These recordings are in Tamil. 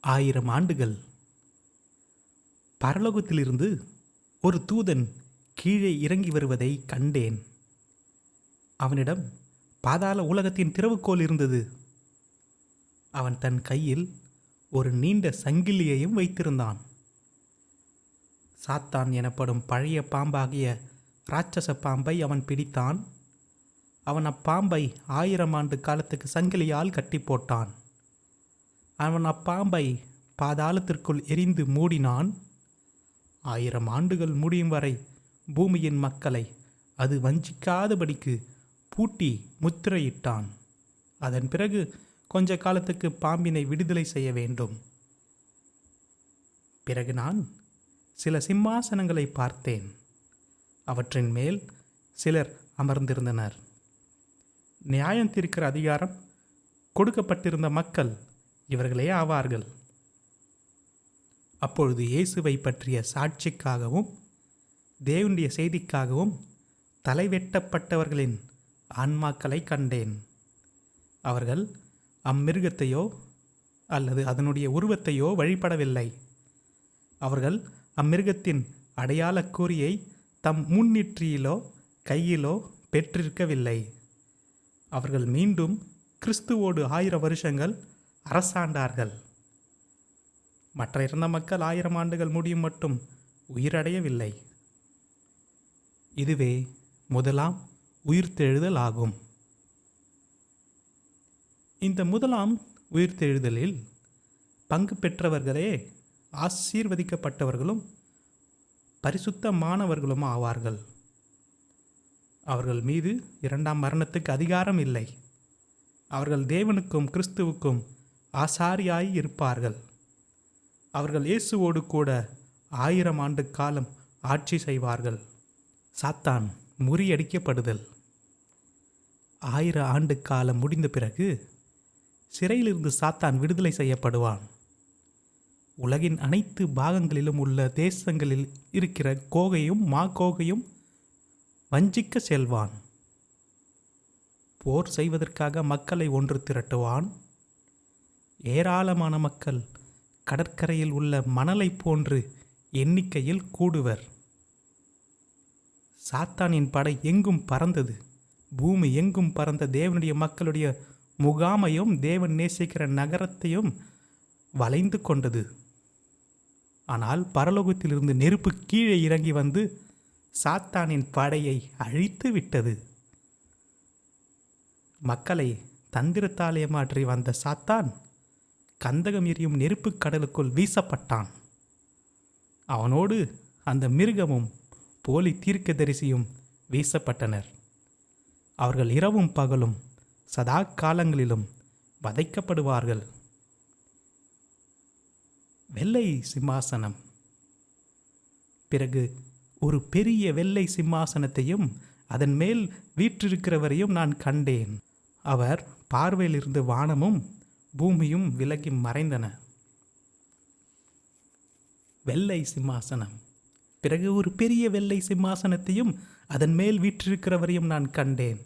1000 ஆண்டுகள். பரலோகத்திலிருந்து ஒரு தூதன் கீழே இறங்கி வருவதை கண்டேன். அவனிடம் பாதாள உலகத்தின் திறவுகோல் இருந்தது. அவன் தன் கையில் ஒரு நீண்ட சங்கிலியையும் வைத்திருந்தான். சாத்தான் எனப்படும் பழைய பாம்பாகிய இராட்சச பாம்பை அவன் பிடித்தான். அவன் அப்பாம்பை 1000 ஆண்டு காலத்துக்கு சங்கிலியால் கட்டி போட்டான். அவன் அப்பாம்பை பாதாளத்திற்குள் எரிந்து மூடினான். 1000 ஆண்டுகள் முடியும் வரை பூமியின் மக்களை அது வஞ்சிக்காதபடிக்கு பூட்டி முத்திரையிட்டான். அதன் பிறகு கொஞ்ச காலத்துக்கு பாம்பினை விடுதலை செய்ய வேண்டும். பிறகு நான் சில சிம்மாசனங்களை பார்த்தேன். அவற்றின் மேல் சிலர் அமர்ந்திருந்தனர். நியாயம் தீர்க்கிற அதிகாரம் கொடுக்கப்பட்டிருந்த மக்கள் இவர்களே ஆவார்கள். அப்பொழுது இயேசுவை பற்றிய சாட்சிக்காகவும் தேவனுடைய செய்திக்காகவும் தலைவெட்டப்பட்டவர்களின் ஆன்மாக்களை கண்டேன். அவர்கள் அம்மிருகத்தையோ அல்லது அதனுடைய உருவத்தையோ வழிபடவில்லை. அவர்கள் அம்மிருகத்தின் அடையாளக் குறியை தம் முன்னெற்றியிலோ கையிலோ பெற்றிருக்கவில்லை. அவர்கள் மீண்டும் கிறிஸ்துவோடு 1000 வருஷங்கள் அரசாண்டார்கள். மற்ற இறந்த மக்கள் 1000 ஆண்டுகள் முடியும் மட்டும் உயிரடையவில்லை. இதுவே முதலாம் உயிர்த்தெழுதல் ஆகும். இந்த முதலாம் உயிர்த்தெழுதலில் பங்கு பெற்றவர்களே ஆசீர்வதிக்கப்பட்டவர்களும் பரிசுத்தமானவர்களும் ஆவார்கள். அவர்கள் மீது இரண்டாம் மரணத்துக்கு அதிகாரம் இல்லை. அவர்கள் தேவனுக்கும் கிறிஸ்துவுக்கும் ஆசாரியாய் இருப்பார்கள். அவர்கள் இயேசுவோடு கூட 1000 ஆண்டு காலம் ஆட்சி செய்வார்கள். சாத்தான் முறியடிக்கப்படுதல். 1000 ஆண்டு காலம் முடிந்த பிறகு சிறையிலிருந்து சாத்தான் விடுதலை செய்யப்படுவான். உலகின் அனைத்து பாகங்களிலும் உள்ள தேசங்களில் இருக்கிற கோகையும் மாகோகையும் வஞ்சிக்க செல்வான். போர் செய்வதற்காக மக்களை ஒன்று திரட்டுவான். ஏராளமான மக்கள் கடற்கரையில் உள்ள மணலை போன்று எண்ணிக்கையில் கூடுவர். சாத்தானின் படை எங்கும் பறந்தது. பூமி எங்கும் பறந்த தேவனுடைய மக்களுடைய முகாமையும் தேவன் நேசிக்கிற நகரத்தையும் வளைந்து கொண்டது. ஆனால் பரலோகத்திலிருந்து நெருப்பு கீழே இறங்கி வந்து சாத்தானின் படையை அழித்து விட்டது. மக்களை தந்திரத்தால் ஏமாற்றி வந்த சாத்தான் கந்தகம் எரியும் நெருப்பு கடலுக்குள் வீசப்பட்டான். அவனோடு அந்த மிருகமும் போலி தீர்க்கதரிசியும் வீசப்பட்டனர். அவர்கள் இரவும் பகலும் சதா காலங்களிலும் வதைக்கப்படுவார்கள். வெள்ளை சிம்மாசனம். பிறகு ஒரு பெரிய வெள்ளை சிம்மாசனத்தையும் அதன் மேல் வீற்றிருக்கிறவரையும் நான் கண்டேன். அவர் பார்வையிலிருந்து வானமும் பூமியும் விலகி மறைந்தன. வெள்ளை சிம்மாசனம். பிறகு ஒரு பெரிய வெள்ளை சிம்மாசனத்தையும் அதன் மேல் வீற்றிருக்கிறவரையும் நான் கண்டேன்.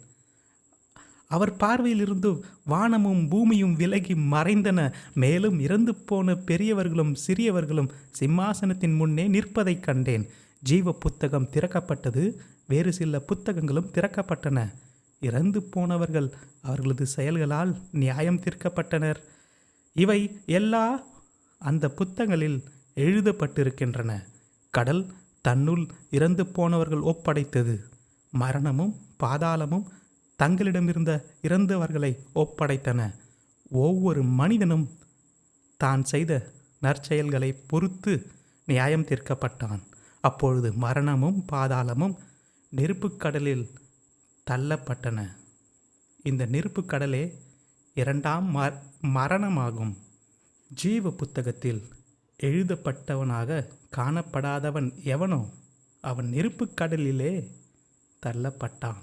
அவர் பார்வையிலிருந்து வானமும் பூமியும் விலகி மறைந்தன. மேலும் இறந்து போன பெரியவர்களும் சிறியவர்களும் சிம்மாசனத்தின் முன்னே நிற்பதைக் கண்டேன். ஜீவ புத்தகம் திறக்கப்பட்டது. வேறு சில புத்தகங்களும் திறக்கப்பட்டன. இறந்து போனவர்கள் அவர்களது செயல்களால் நியாயம் தீர்க்கப்பட்டனர். இவை எல்லா அந்த புத்தகங்களில் எழுதப்பட்டிருக்கின்றன. கடல் தன்னுள் இறந்து போனவர்கள் ஒப்படைத்தது. மரணமும் பாதாளமும் தங்களிடமிருந்த இறந்தவர்களை ஒப்படைத்தன. ஒவ்வொரு மனிதனும் தான் செய்த நற்செயல்களை பொறுத்து நியாயம் தீர்க்கப்பட்டான். அப்பொழுது மரணமும் பாதாளமும் நெருப்புக்கடலில் தள்ளப்பட்டன. இந்த நெருப்புக்கடலே இரண்டாம் மரணமாகும். ஜீவ புத்தகத்தில் எழுதப்பட்டவனாக காணப்படாதவன் எவனோ அவன் நெருப்புக்கடலிலே தள்ளப்பட்டான்.